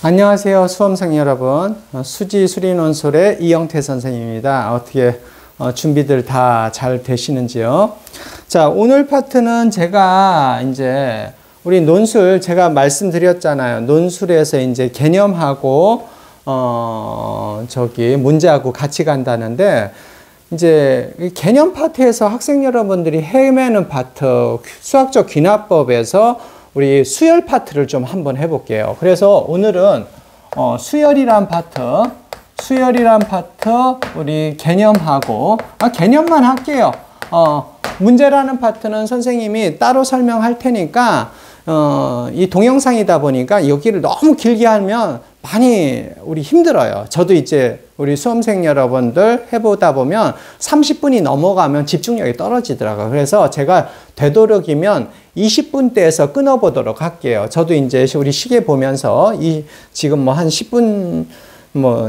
안녕하세요, 수험생 여러분. 수지 수리논술의 이영태 선생님입니다. 어떻게 준비들 다 잘 되시는지요? 자, 오늘 파트는 제가 이제 우리 논술 제가 말씀드렸잖아요. 논술에서 이제 개념하고 문제하고 같이 간다는데, 이제 개념 파트에서 학생 여러분들이 헤매는 파트, 수학적 귀납법에서 우리 수열 파트를 좀 한번 해볼게요. 그래서 오늘은 수열이란 파트 우리 개념하고 개념만 할게요. 문제라는 파트는 선생님이 따로 설명할 테니까 이 동영상이다 보니까 여기를 너무 길게 하면 많이 우리 힘들어요. 저도 이제 우리 수험생 여러분들 해보다 보면 30분이 넘어가면 집중력이 떨어지더라고요. 그래서 제가 되도록이면 20분대에서 끊어보도록 할게요. 저도 이제 우리 시계 보면서 지금 뭐 한 10분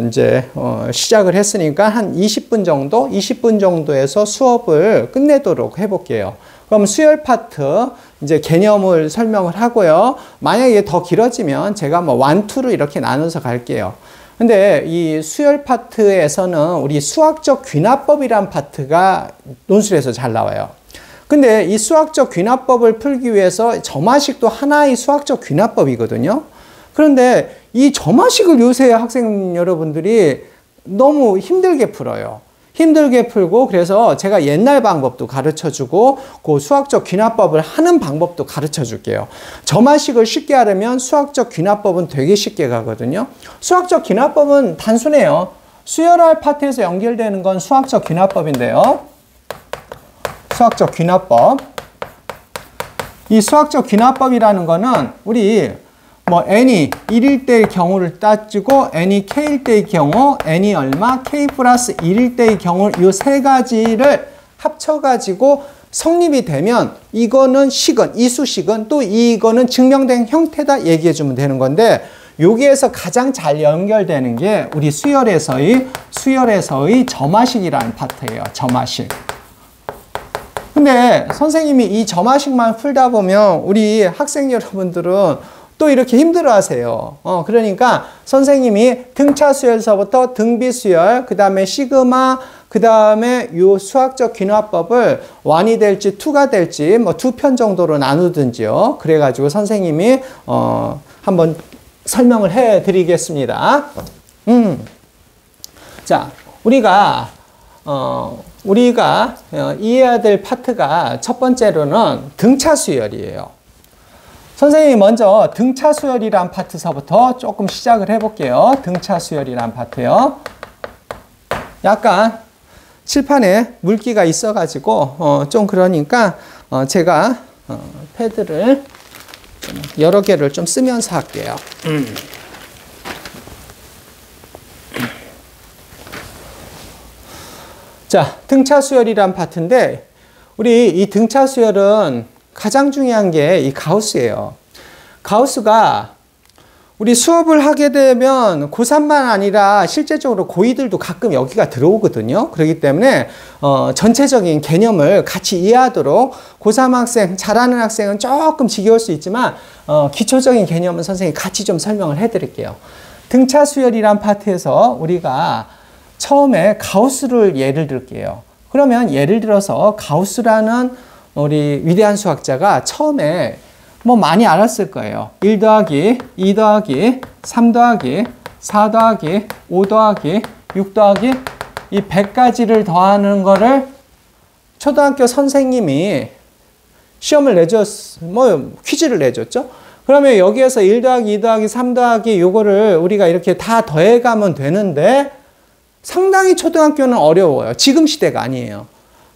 이제 시작을 했으니까 한 20분 정도에서 수업을 끝내도록 해볼게요. 그럼 수열 파트 이제 개념을 설명을 하고요. 만약에 더 길어지면 제가 뭐 1, 2로 이렇게 나눠서 갈게요. 근데 이 수열 파트에서는 우리 수학적 귀납법이란 파트가 논술에서 잘 나와요. 근데 이 수학적 귀납법을 풀기 위해서 점화식도 하나의 수학적 귀납법이거든요. 그런데 이 점화식을 요새 학생 여러분들이 너무 힘들게 풀어요. 힘들게 풀고, 그래서 제가 옛날 방법도 가르쳐주고 그 수학적 귀납법을 하는 방법도 가르쳐줄게요. 점화식을 쉽게 하려면 수학적 귀납법은 되게 쉽게 가거든요. 수학적 귀납법은 단순해요. 수열할 파트에서 연결되는 건 수학적 귀납법인데요. 수학적 귀납법. 이 수학적 귀납법이라는 거는 우리 n이 1일 때의 경우를 따지고 n이 k일 때의 경우, n이 얼마, k 플러스 1일 때의 경우 이 세 가지를 합쳐가지고 성립이 되면 이거는 식은, 이수식은 또 이거는 증명된 형태다 얘기해주면 되는 건데, 여기에서 가장 잘 연결되는 게 우리 수열에서의 점화식이라는 파트예요. 점화식. 근데 선생님이 이 점화식만 풀다 보면 우리 학생 여러분들은 또 이렇게 힘들어 하세요. 그러니까 선생님이 등차 수열서부터 등비 수열, 그 다음에 시그마, 그 다음에 요 수학적 귀납법을 1이 될지 2가 될지 뭐 2편 정도로 나누든지요. 그래가지고 선생님이 한번 설명을 해 드리겠습니다. 자, 우리가 이해해야 될 파트가 첫 번째로는 등차 수열이에요. 선생님이 먼저 등차 수열이란 파트서부터 조금 시작을 해볼게요. 등차 수열이란 파트요. 약간 칠판에 물기가 있어가지고 좀 그러니까 제가 패드를 여러 개를 좀 쓰면서 할게요. 자, 등차 수열이란 파트인데, 우리 이 등차 수열은 가장 중요한 게 이 가우스예요. 가우스가 우리 수업을 하게 되면 고3만 아니라 실제적으로 고2들도 가끔 여기가 들어오거든요. 그렇기 때문에 전체적인 개념을 같이 이해하도록 고3 학생, 잘하는 학생은 조금 지겨울 수 있지만 기초적인 개념은 선생님이 같이 좀 설명을 해드릴게요. 등차 수열이란 파트에서 우리가 처음에 가우스를 예를 들게요. 그러면 예를 들어서 가우스라는 우리 위대한 수학자가 처음에 뭐 많이 알았을 거예요. 1 더하기 2 더하기 3 더하기 4 더하기 5 더하기 6 더하기 이 100가지를 더하는 거를 초등학교 선생님이 시험을 퀴즈를 내줬죠. 그러면 여기에서 1 더하기 2 더하기 3 더하기 요거를 우리가 이렇게 다 더해가면 되는데, 상당히 초등학교는 어려워요. 지금 시대가 아니에요.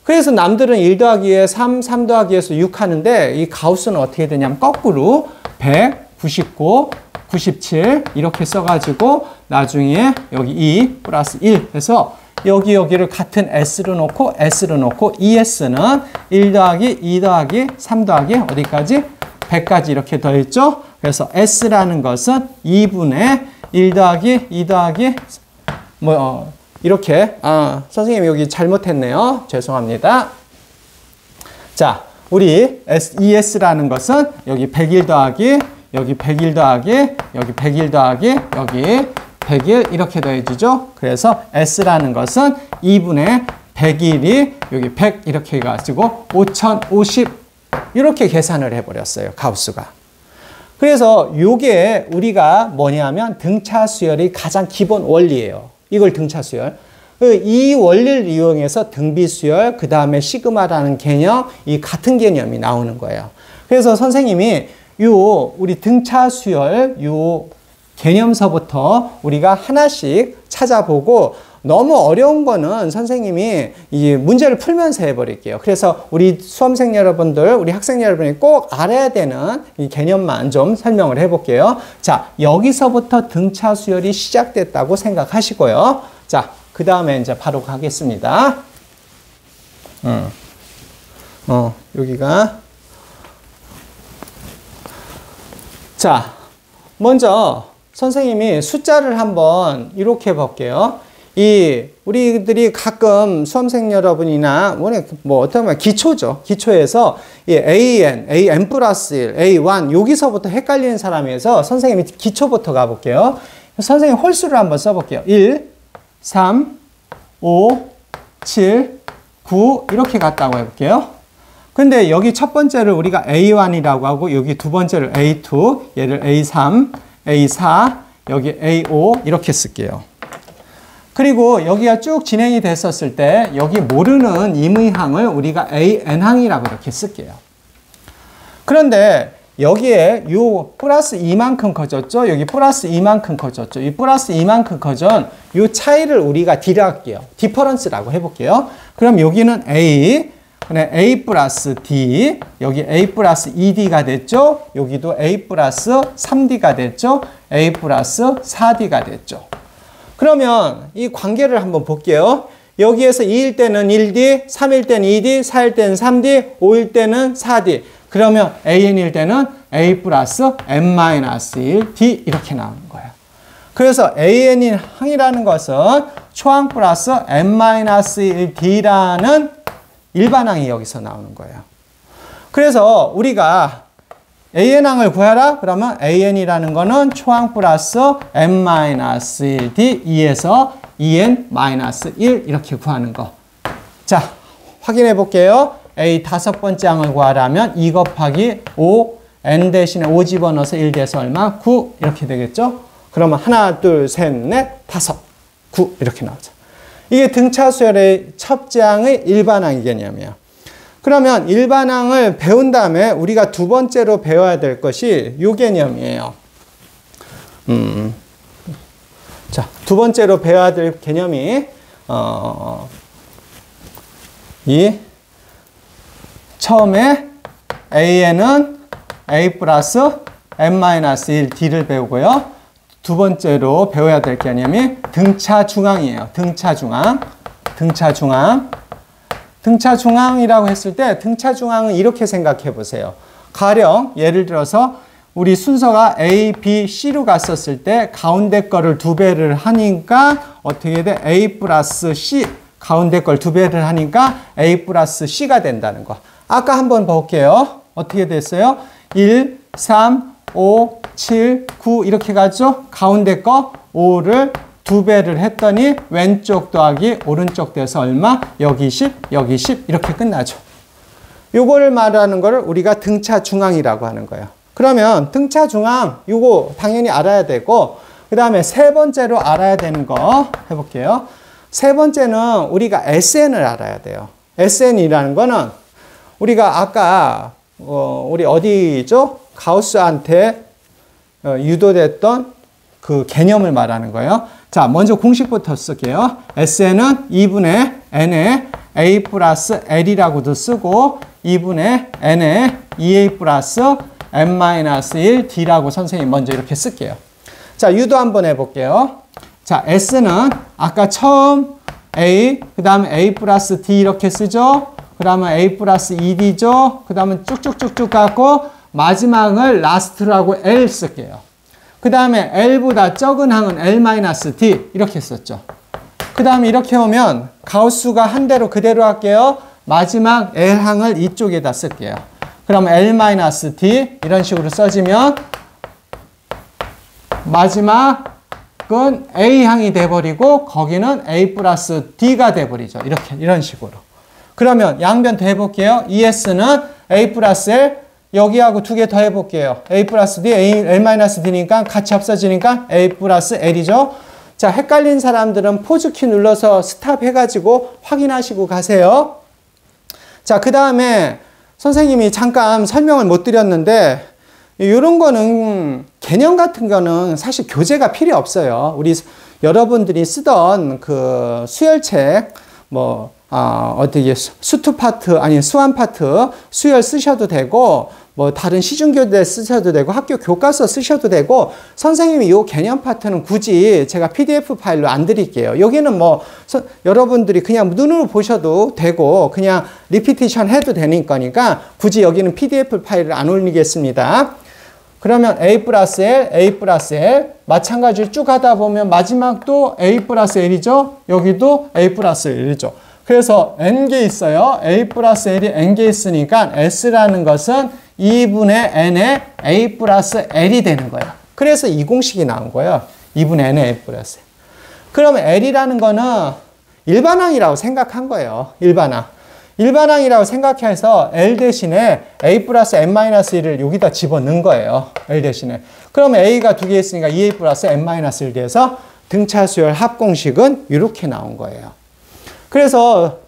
그래서 남들은 1 더하기에 3, 3 더하기에서 6 하는데, 이 가우스는 어떻게 되냐면 거꾸로 100, 99, 97 이렇게 써가지고 나중에 여기 2 플러스 1 해서 여기를 같은 S로 놓고 ES는 1 더하기 2 더하기 3 더하기 어디까지? 100까지 이렇게 더했죠. 그래서 S라는 것은 2분의 1 더하기 2 더하기 이렇게, 선생님 여기 잘못했네요. 죄송합니다. 자, 우리 ES라는 것은 여기 101 더하기 여기 100일 더하기 여기 100일 더하기 여기 100일 이렇게 더해지죠. 그래서 S라는 것은 2분의 100일이 여기 100 이렇게 해가지고 5050 이렇게 계산을 해버렸어요. 가우스가. 그래서 이게 우리가 뭐냐면 등차 수열이 가장 기본 원리예요. 이걸 등차 수열. 이 원리를 이용해서 등비 수열, 그 다음에 시그마라는 개념, 이 같은 개념이 나오는 거예요. 그래서 선생님이 우리 등차 수열 개념서부터 우리가 하나씩 찾아보고 너무 어려운 거는 선생님이 이 문제를 풀면서 해버릴게요. 그래서 우리 수험생 여러분들, 우리 학생 여러분이 꼭 알아야 되는 이 개념만 좀 설명을 해볼게요. 자, 여기서부터 등차 수열이 시작됐다고 생각하시고요. 자, 그 다음에 이제 바로 가겠습니다. 여기가. 자, 먼저 선생님이 숫자를 한번 이렇게 볼게요. 우리들이 가끔 수험생 여러분이나, 어떻게 보면 기초죠. 기초에서 AN 플러스 1, A1, 여기서부터 헷갈리는 사람에서 선생님이 기초부터 가볼게요. 선생님 홀수를 한번 써볼게요. 1, 3, 5, 7, 9, 이렇게 갔다고 해볼게요. 근데 여기 첫 번째를 우리가 A1이라고 하고, 여기 두 번째를 A2, 얘를 A3, A4, 여기 A5, 이렇게 쓸게요. 그리고 여기가 쭉 진행이 됐었을 때 여기 모르는 임의항을 우리가 AN항이라고 이렇게 쓸게요. 그런데 여기에 요 플러스 2만큼 커졌죠? 여기 플러스 2만큼 커졌죠? 이 플러스 2만큼 커진 요 차이를 우리가 D할게요. 디퍼런스라고 해볼게요. 그럼 여기는 A, A 플러스 D, 여기 A 플러스 2D가 됐죠? 여기도 A 플러스 3D가 됐죠? A 플러스 4D가 됐죠? 그러면 이 관계를 한번 볼게요. 여기에서 2일 때는 1D, 3일 때는 2D, 4일 때는 3D, 5일 때는 4D. 그러면 AN일 때는 A 플러스 N-1D 이렇게 나오는 거예요. 그래서 AN인 항이라는 것은 초항 플러스 N-1D라는 일반항이 여기서 나오는 거예요. 그래서 우리가 AN항을 구하라? 그러면 AN이라는 거는 초항 플러스 N-1D 2에서 EN-1 이렇게 구하는 거. 자, 확인해 볼게요. A 다섯 번째 항을 구하라면 2 곱하기 5, N 대신에 5 집어넣어서 1 돼서 얼마? 9 이렇게 되겠죠? 그러면 하나, 둘, 셋, 넷, 다섯, 9 이렇게 나오죠. 이게 등차 수열의 첫째 항의 일반항의 개념이에요. 그러면 일반항을 배운 다음에 우리가 두 번째로 배워야 될 것이 이 개념이에요. 자, 두 번째로 배워야 될 개념이 처음에 AN은 A 플러스 N-1D를 배우고요. 두 번째로 배워야 될 개념이 등차 중항이에요. 등차 중항. 등차 중항. 등차 중항이라고 했을 때 등차 중항은 이렇게 생각해 보세요. 가령 예를 들어서 우리 순서가 A, B, C로 갔었을 때 가운데 거를 2배를 하니까 어떻게 돼? A 플러스 C. 가운데 걸 2배를 하니까 A 플러스 C가 된다는 거. 아까 한번 볼게요. 어떻게 됐어요? 1, 3, 5, 7, 9 이렇게 가죠? 가운데 거 5를 2배를 했더니 왼쪽 더하기 오른쪽 돼서 얼마? 여기 10, 여기 10 이렇게 끝나죠. 요거를 말하는 거를 우리가 등차 중항이라고 하는 거예요. 그러면 등차 중항 요거 당연히 알아야 되고 그 다음에 세 번째로 알아야 되는 거 해볼게요. 세 번째는 우리가 SN을 알아야 돼요. SN이라는 거는 우리가 아까 우리 어디죠? 가우스한테 유도됐던 그 개념을 말하는 거예요. 자, 먼저 공식부터 쓸게요. SN은 2분의 N에 A 플러스 L이라고도 쓰고 2분의 N에 2A 플러스 N-1 D라고 선생님 먼저 이렇게 쓸게요. 자, 유도 한번 해볼게요. 자, S는 아까 처음 A, 그 다음에 A 플러스 D 이렇게 쓰죠. 그 다음에 A 플러스 2D죠. 그 다음에 쭉쭉쭉쭉 갖고 마지막을 라스트라고 L 쓸게요. 그 다음에 L보다 적은 항은 L-D 이렇게 썼죠. 그 다음에 이렇게 오면 가우스가 한 대로 그대로 할게요. 마지막 L항을 이쪽에다 쓸게요. 그럼 L-D 이런 식으로 써지면 마지막은 A항이 돼버리고 거기는 A 플러스 D가 돼버리죠. 이런 식으로. 그러면 양변 더 해볼게요. ES는 A 플러스 L, 여기하고 두 개 더 해볼게요. A 플러스 D, L 마이너스 D니까 같이 합쳐지니까 A 플러스 L이죠. 자, 헷갈린 사람들은 포즈키 눌러서 스탑 해가지고 확인하시고 가세요. 자, 그 다음에 선생님이 잠깐 설명을 못 드렸는데 이런 거는 개념 같은 거는 사실 교재가 필요 없어요. 우리 여러분들이 쓰던 그 수열책 어떻게 수투 파트 아니 수완 파트 수열 쓰셔도 되고 뭐 다른 시중교재 쓰셔도 되고 학교 교과서 쓰셔도 되고 선생님이 이 개념 파트는 굳이 제가 PDF 파일로 안 드릴게요. 여기는 뭐 여러분들이 그냥 눈으로 보셔도 되고 그냥 리피티션 해도 되는 거니까 굳이 여기는 PDF 파일을 안 올리겠습니다. 그러면 A 플러스 L, A 플러스 L 마찬가지로 쭉 하다 보면 마지막도 A 플러스 L이죠. 여기도 A 플러스 L이죠. 그래서 N개 있어요. A 플러스 L이 N개 있으니까 S라는 것은 2분의 N의 A 플러스 L이 되는 거예요. 그래서 이 공식이 나온 거예요. 2분의 N의 A 플러스 L. 그러면 L이라는 거는 일반항이라고 생각한 거예요. 일반항이라고 생각해서 L 대신에 A 플러스 N-1을 여기다 집어넣은 거예요. L 대신에. 그러면 A가 두 개 있으니까 2A 플러스 N-1 돼서 등차 수열 합공식은 이렇게 나온 거예요. 그래서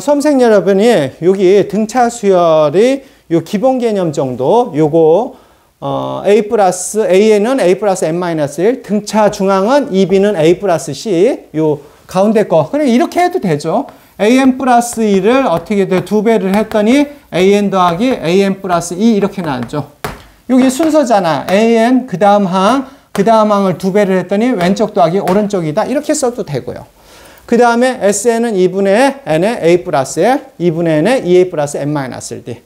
수험생 여러분이 여기 등차 수열의 요 기본 개념 정도 요거 A 플러스 A는 A 플러스 N-1 등차 중앙은 2B는 A 플러스 C 요 가운데 거 그냥 이렇게 해도 되죠. AN 플러스 2를 어떻게 돼? 2배를 했더니 AN 더하기 AN 플러스 2 이렇게 나왔죠. 여기 순서잖아. AN 그 다음 항을 2배를 했더니 왼쪽 더하기 오른쪽이다. 이렇게 써도 되고요. 그 다음에 SN은 2분의 N의 A 플러스 L, 2분의 N의 2A 플러스 N-D.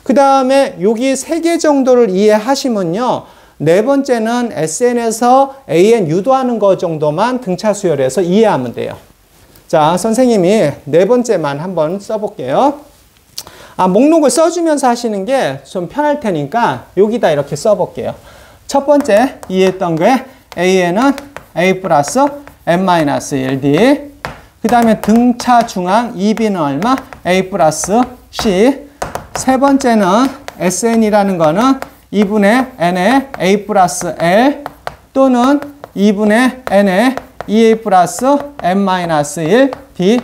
그 다음에 여기 3개 정도를 이해하시면요. 네 번째는 SN에서 AN 유도하는 거 정도만 등차 수열해서 이해하면 돼요. 자, 선생님이 네 번째만 한번 써볼게요. 목록을 써주면서 하시는 게 좀 편할 테니까 여기다 이렇게 써볼게요. 첫 번째 이해했던 게 AN은 A 플러스 N-1D. 그 다음에 등차 중앙 2B는 얼마? A 플러스 C. 세 번째는 SN이라는 거는 2분의 N의 A 플러스 L 또는 2분의 N의 2A 플러스 N-1 D.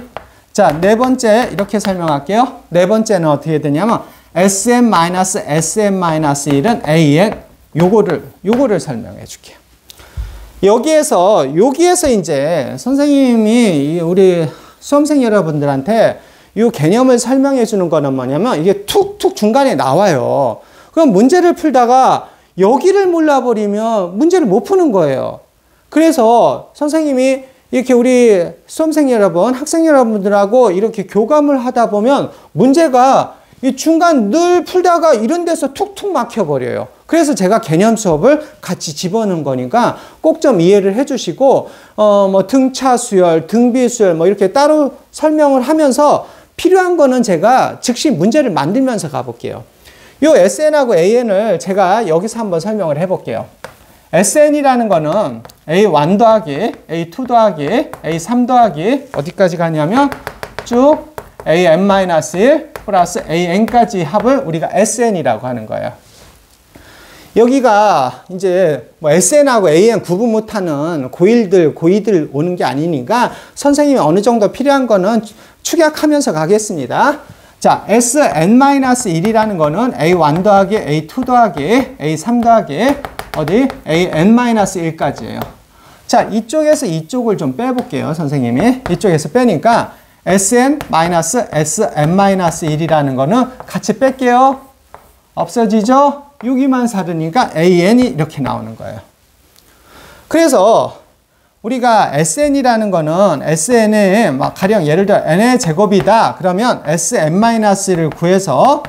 자, 네 번째 이렇게 설명할게요. 네 번째는 어떻게 되냐면 SM-SM-1은 AN 요거를 설명해 줄게요. 여기에서 이제 선생님이 우리 수험생 여러분들한테 이 개념을 설명해 주는 거는 뭐냐면 이게 툭툭 중간에 나와요. 그럼 문제를 풀다가 여기를 몰라버리면 문제를 못 푸는 거예요. 그래서 선생님이 이렇게 우리 수험생 여러분, 학생 여러분들하고 이렇게 교감을 하다 보면 문제가 이 중간 늘 풀다가 이런 데서 툭툭 막혀버려요. 그래서 제가 개념 수업을 같이 집어넣은 거니까 꼭 좀 이해를 해주시고, 뭐 등차 수열, 등비 수열 뭐 이렇게 따로 설명을 하면서 필요한 거는 제가 즉시 문제를 만들면서 가볼게요. 요 SN하고 AN을 제가 여기서 한번 설명을 해볼게요. SN이라는 거는 A1 더하기, A2 더하기, A3 더하기 어디까지 가냐면 쭉 AN-1 플러스 AN까지 합을 우리가 SN이라고 하는 거예요. 여기가 이제 뭐 SN하고 AN 구분 못하는 고2들 오는 게 아니니까 선생님이 어느 정도 필요한 거는 축약하면서 가겠습니다. 자, SN-1이라는 거는 A1 더하기, A2 더하기, A3 더하기 어디? AN-1까지예요. 자, 이쪽에서 이쪽을 좀 빼볼게요. 선생님이. 이쪽에서 빼니까 SN-SM-1이라는 거는 같이 뺄게요. 없어지죠? 여기만 사르니까 AN이 이렇게 나오는 거예요. 그래서 우리가 SN이라는 거는 SN의 막 가령 예를 들어 N의 제곱이다. 그러면 SM-를 구해서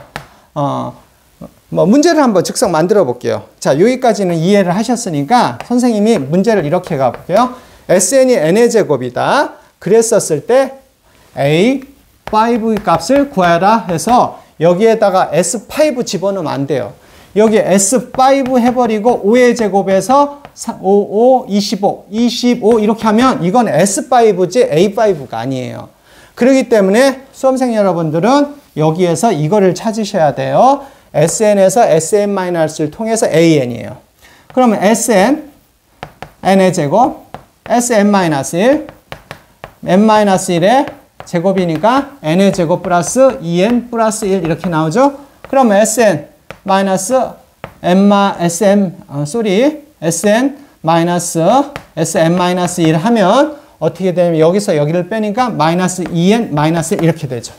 뭐 문제를 한번 즉석 만들어 볼게요. 자, 여기까지는 이해를 하셨으니까 선생님이 문제를 이렇게 가볼게요. SN이 N의 제곱이다. 그랬었을 때 A5 값을 구하라 해서 여기에다가 S5 집어넣으면 안 돼요. 여기 S5 해버리고 5의 제곱에서 5, 25 이렇게 하면 이건 S5지 A5가 아니에요. 그렇기 때문에 수험생 여러분들은 여기에서 이거를 찾으셔야 돼요. SN에서 SN-를 통해서 AN이에요. 그러면 SN, N의 제곱, SN-1, N-1의 제곱이니까 N의 제곱 플러스 2N 플러스 1 이렇게 나오죠? 그러면 SN 마이너스 SN 마이너스 SN-1 하면 어떻게 되면 여기서 여기를 빼니까 마이너스 2N 마이너스 1 이렇게 되죠.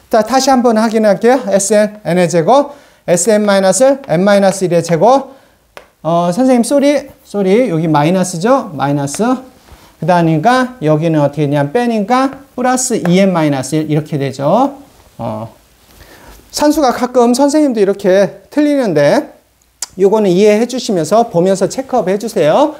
자, 다시 한번 확인할게요. SN, N의 제곱, SN-N-1의 제곱. 선생님, 쏘리, 여기 마이너스죠? 마이너스. 그 다음이니까 여기는 어떻게 되냐면 빼니까 플러스 2N-1 이렇게 되죠. 산수가 가끔 선생님도 이렇게 틀리는데 요거는 이해해 주시면서 보면서 체크업 해주세요.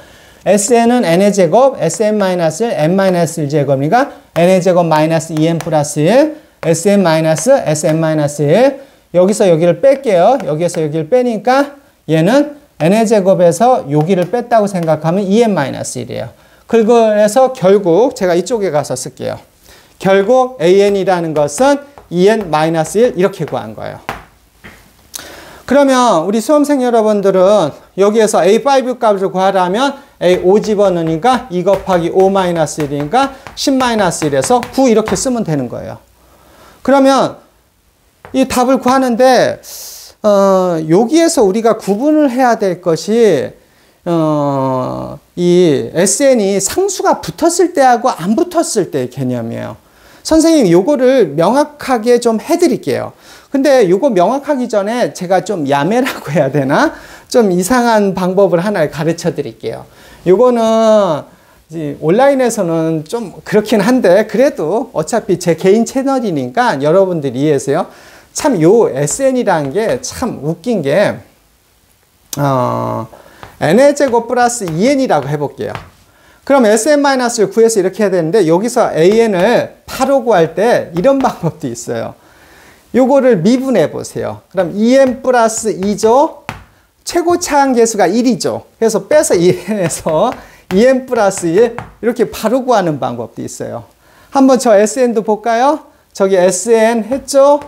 SN은 N의 제곱, SN-1, N-1 제곱이니까 N의 제곱 마이너스 2N 플러스 1, SN 마이너스 SN-1. 여기서 여기를 뺄게요. 여기에서 여기를 빼니까 얘는 N의 제곱에서 여기를 뺐다고 생각하면 2N-1이에요. 그래서 결국 제가 이쪽에 가서 쓸게요. 결국 AN이라는 것은 2N-1 이렇게 구한 거예요. 그러면 우리 수험생 여러분들은 여기에서 A5 값을 구하라면 A5 집어넣으니까 2 곱하기 5-1이니까 10-1에서 9 이렇게 쓰면 되는 거예요. 그러면 이 답을 구하는데 여기에서 우리가 구분을 해야 될 것이 이 SN이 상수가 붙었을 때하고 안 붙었을 때의 개념이에요. 선생님 요거를 명확하게 좀 해드릴게요. 근데 요거 명확하기 전에 제가 좀 야매라고 해야 되나? 좀 이상한 방법을 하나 가르쳐 드릴게요. 요거는 이제 온라인에서는 좀 그렇긴 한데 그래도 어차피 제 개인 채널이니까 여러분들이 이해하세요. 참 요 SN이라는 게 참 웃긴 게 N의 제곱 플러스 2N이라고 해볼게요. 그럼 SN-를 구해서 이렇게 해야 되는데 여기서 AN을 8로 구할 때 이런 방법도 있어요. 요거를 미분해 보세요. 그럼 2N 플러스 2죠. 최고 차항계수가 1이죠. 그래서 빼서 1N에서 2N 플러스 1 이렇게 바로 구하는 방법도 있어요. 한번 저 SN도 볼까요? 저기 SN 했죠?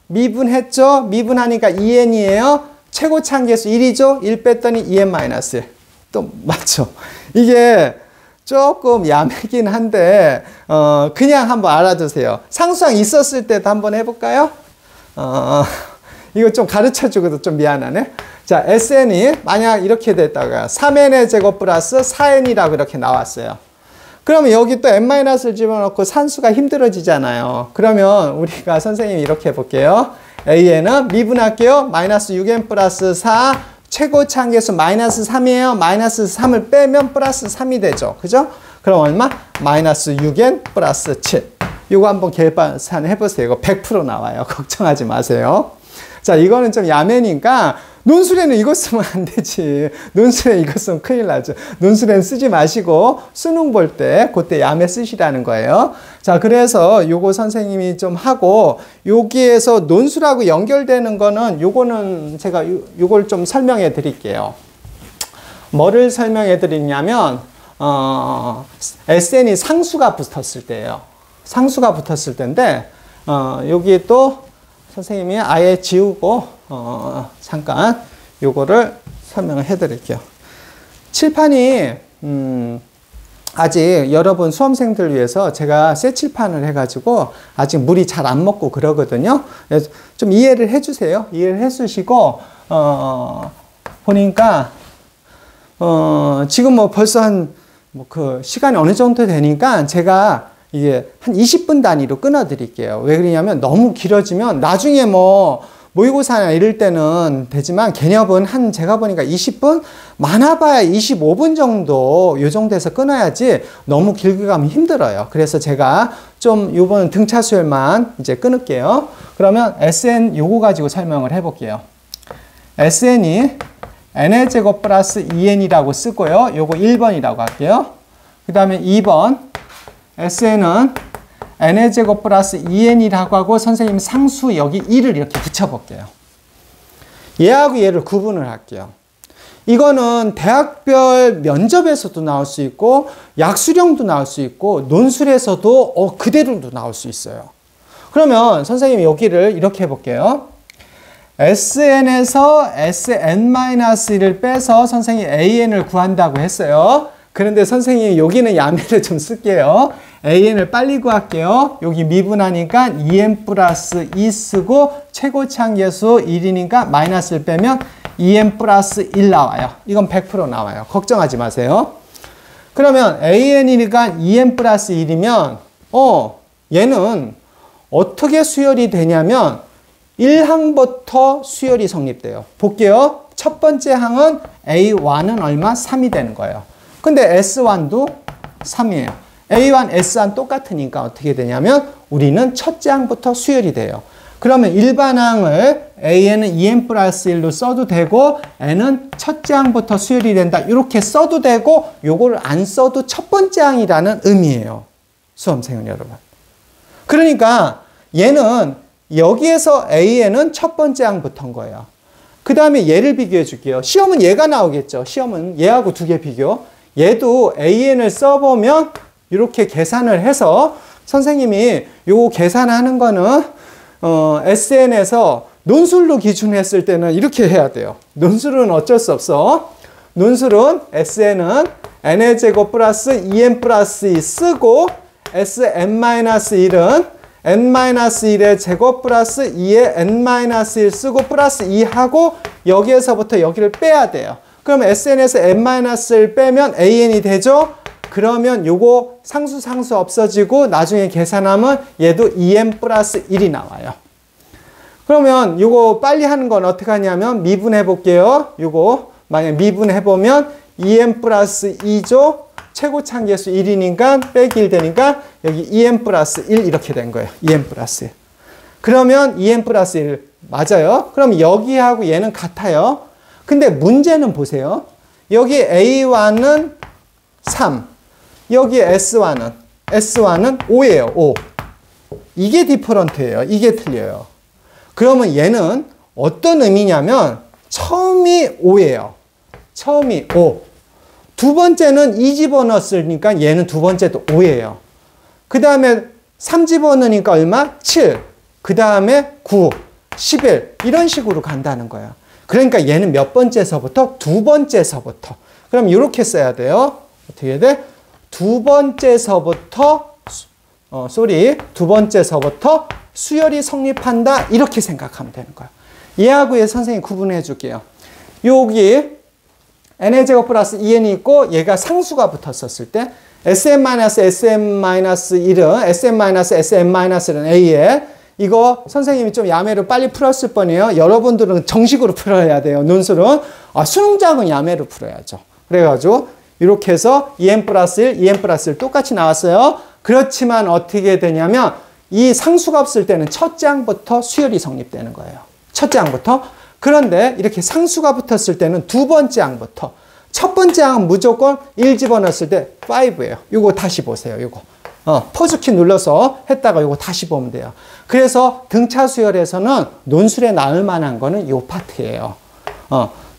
미분했죠? 미분하니까 2N이에요. 최고 차항계수 1이죠? 1 뺐더니 2N-1. 또 맞죠? 이게 조금 야매긴 한데 그냥 한번 알아두세요. 상수항 있었을 때도 한번 해볼까요? 이거 좀 가르쳐주고도 좀 미안하네. 자, SN이 만약 이렇게 됐다가 3N의 제곱 플러스 4N이라고 이렇게 나왔어요. 그러면 여기 또 N-를 집어넣고 산수가 힘들어지잖아요. 그러면 우리가 선생님이 이렇게 해볼게요. AN은 미분할게요. 마이너스 6N 플러스 4 최고 차항계수 마이너스 3이에요. 마이너스 3을 빼면 플러스 3이 되죠. 그죠? 그럼 얼마? 마이너스 6N 플러스 7. 이거 한번 계산해 보세요. 이거 100% 나와요. 걱정하지 마세요. 자, 이거는 좀 야매니까 논술에는 이거 쓰면 안 되지. 논술에 이거 쓰면 큰일 나죠. 논술에는 쓰지 마시고 수능 볼 때 그때 야매 쓰시라는 거예요. 자, 그래서 요거 선생님이 좀 하고 여기에서 논술하고 연결되는 거는 요거는 제가 요걸 좀 설명해 드릴게요. 뭐를 설명해 드리냐면 SN이 상수가 붙었을 때예요. 상수가 붙었을 때인데 여기 또 선생님이 아예 지우고 잠깐 요거를 설명을 해 드릴게요. 칠판이 아직 여러분 수험생들 위해서 제가 새 칠판을 해가지고 아직 물이 잘 안 먹고 그러거든요. 그래서 좀 이해를 해주세요. 이해를 해주시고 보니까 지금 뭐 벌써 한 그 시간이 어느 정도 되니까 제가 이게 한 20분 단위로 끊어 드릴게요. 왜 그러냐면 너무 길어지면 나중에 뭐 모의고사나 이럴 때는 되지만 개념은 제가 보니까 20분? 많아봐야 25분 정도 요 정도에서 끊어야지 너무 길게 가면 힘들어요. 그래서 제가 좀 요번 등차 수열만 이제 끊을게요. 그러면 SN 요거 가지고 설명을 해볼게요. SN이 N의 제곱 플러스 2N이라고 쓰고요. 요거 1번이라고 할게요. 그 다음에 2번 SN은 N의 제곱 플러스 2N이라고 하고 선생님 상수 여기 1을 이렇게 붙여볼게요. 얘하고 얘를 구분을 할게요. 이거는 대학별 면접에서도 나올 수 있고 약수령도 나올 수 있고 논술에서도 그대로도 나올 수 있어요. 그러면 선생님이 여기를 이렇게 해볼게요. SN에서 SN-1을 빼서 선생님이 AN을 구한다고 했어요. 그런데 선생님이 여기는 야매를 좀 쓸게요. AN을 빨리 구할게요. 여기 미분하니까 2n 플러스 2 쓰고 최고치 한계수 1이니까 마이너스를 빼면 2n 플러스 1 나와요. 이건 100% 나와요. 걱정하지 마세요. 그러면 AN이니까 2n 플러스 1이면 얘는 어떻게 수열이 되냐면 1항부터 수열이 성립돼요. 볼게요. 첫 번째 항은 A1은 얼마? 3이 되는 거예요. 근데 S1도 3이에요. A1, S1 똑같으니까 어떻게 되냐면 우리는 첫째 항부터 수열이 돼요. 그러면 일반 항을 A는 2n 플러스 1로 써도 되고 N은 첫째 항부터 수열이 된다. 이렇게 써도 되고 요거를 안 써도 첫 번째 항이라는 의미예요. 수험생은 여러분. 그러니까 얘는 여기에서 AN은 첫 번째 항부터인 거예요. 그 다음에 얘를 비교해 줄게요. 시험은 얘가 나오겠죠. 시험은 얘하고 두 개 비교. 얘도 AN을 써보면 이렇게 계산을 해서 선생님이 요 계산하는 거는 SN에서 논술로 기준했을 때는 이렇게 해야 돼요. 논술은 어쩔 수 없어. 논술은 SN은 n의 제곱 플러스 2n 플러스 2 쓰고 Sn-1은 n-1의 제곱 플러스 2의 n-1 쓰고 플러스 2 하고 여기에서부터 여기를 빼야 돼요. 그러면 SN에서 n-를 빼면 AN이 되죠? 그러면 요거 상수 없어지고 나중에 계산하면 얘도 2n 플러스 1이 나와요. 그러면 요거 빨리 하는 건 어떻게 하냐면 미분해 볼게요. 요거 만약 미분해 보면 2n 플러스 2죠? 최고치 한계수 1이니까 빼기 1 되니까 여기 2n 플러스 1 이렇게 된 거예요. 2n 플러스 1. 그러면 2n 플러스 1 맞아요. 그럼 여기하고 얘는 같아요. 근데 문제는 보세요. 여기 A1은 3. 여기 S1은 5예요. 5. 이게 디퍼런트예요. 이게 틀려요. 그러면 얘는 어떤 의미냐면 처음이 5예요. 처음이 5. 두 번째는 2 집어넣었으니까 얘는 두 번째도 5예요. 그 다음에 3 집어넣으니까 얼마? 7. 그 다음에 9, 11 이런 식으로 간다는 거예요. 그러니까 얘는 몇 번째서부터? 두 번째서부터. 그럼 이렇게 써야 돼요. 어떻게 돼? 두 번째서부터 수열이 성립한다. 이렇게 생각하면 되는 거예요. 얘하고 얘 선생님이 구분해 줄게요. 여기 n의 제곱 플러스 2n이 있고 얘가 상수가 붙었었을 때 Sn-Sn-1은 Sn-Sn-1은 A에 이거 선생님이 좀 야매로 빨리 풀었을 뻔해요. 여러분들은 정식으로 풀어야 돼요. 논술은. 수능작은 야매로 풀어야죠. 그래가지고 이렇게 해서 2n 플러스 1, 2n 플러스 1 똑같이 나왔어요. 그렇지만 어떻게 되냐면 이 상수가 없을 때는 첫째 항부터 수열이 성립되는 거예요. 첫째 항부터. 그런데 이렇게 상수가 붙었을 때는 두 번째 항부터. 첫 번째 항은 무조건 1 집어넣었을 때 5예요. 이거 다시 보세요. 이거. 포즈키 눌러서 했다가 이거 다시 보면 돼요. 그래서 등차 수열에서는 논술에 나올 만한 거는 이 파트예요.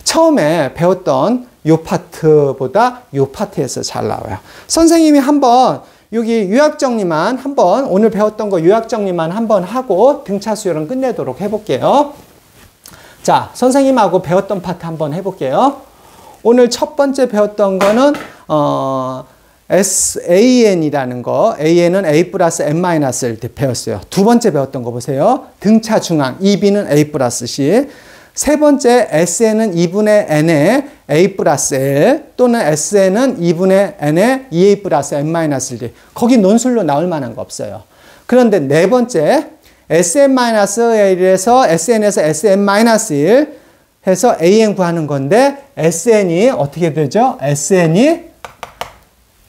처음에 배웠던 이 파트보다 이 파트에서 잘 나와요. 선생님이 한번 여기 요약 정리만 한번 오늘 배웠던 거 요약 정리만 한번 하고 등차 수열은 끝내도록 해볼게요. 자, 선생님하고 배웠던 파트 한번 해볼게요. 오늘 첫 번째 배웠던 거는 SAN이라는 거, AN은 A 플러스 N-를 배웠어요. 두 번째 배웠던 거 보세요. 등차 중앙, 2B는 A 플러스 C. 세 번째 SN은 2분의 N에 A 플러스 L 또는 SN은 2분의 N에 2A 플러스 N-1D. 거기 논술로 나올 만한 거 없어요. 그런데 네 번째 SN-1에서 SN에서 SN-1 해서 AN 구하는 건데 SN이 어떻게 되죠? SN이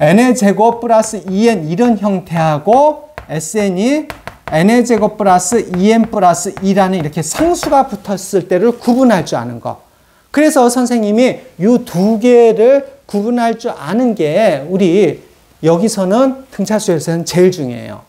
n의 제곱 플러스 2n 이런 형태하고 SN이 n의 제곱 플러스 2n 플러스 2라는 이렇게 상수가 붙었을 때를 구분할 줄 아는 거. 그래서 선생님이 이 두 개를 구분할 줄 아는 게 우리 여기서는 등차수에서는 제일 중요해요.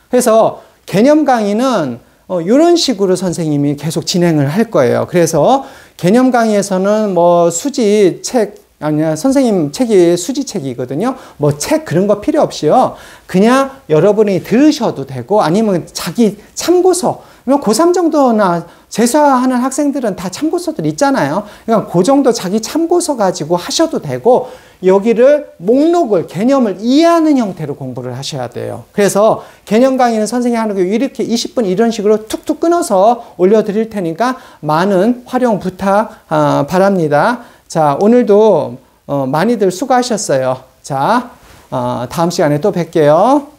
그래서 개념 강의는 이런 식으로 선생님이 계속 진행을 할 거예요. 그래서 개념 강의에서는 뭐 수지 책, 아니야, 선생님 책이 수지책이거든요. 뭐 책 그런 거 필요 없이요. 그냥 여러분이 들으셔도 되고 아니면 자기 참고서, 고3 정도나 재수하는 학생들은 다 참고서들 있잖아요. 그러니까 그 정도 자기 참고서 가지고 하셔도 되고 여기를 목록을, 개념을 이해하는 형태로 공부를 하셔야 돼요. 그래서 개념 강의는 선생님이 하는 거 이렇게 20분 이런 식으로 툭툭 끊어서 올려드릴 테니까 많은 활용 부탁 바랍니다. 자, 오늘도 많이들 수고하셨어요. 자, 다음 시간에 또 뵐게요.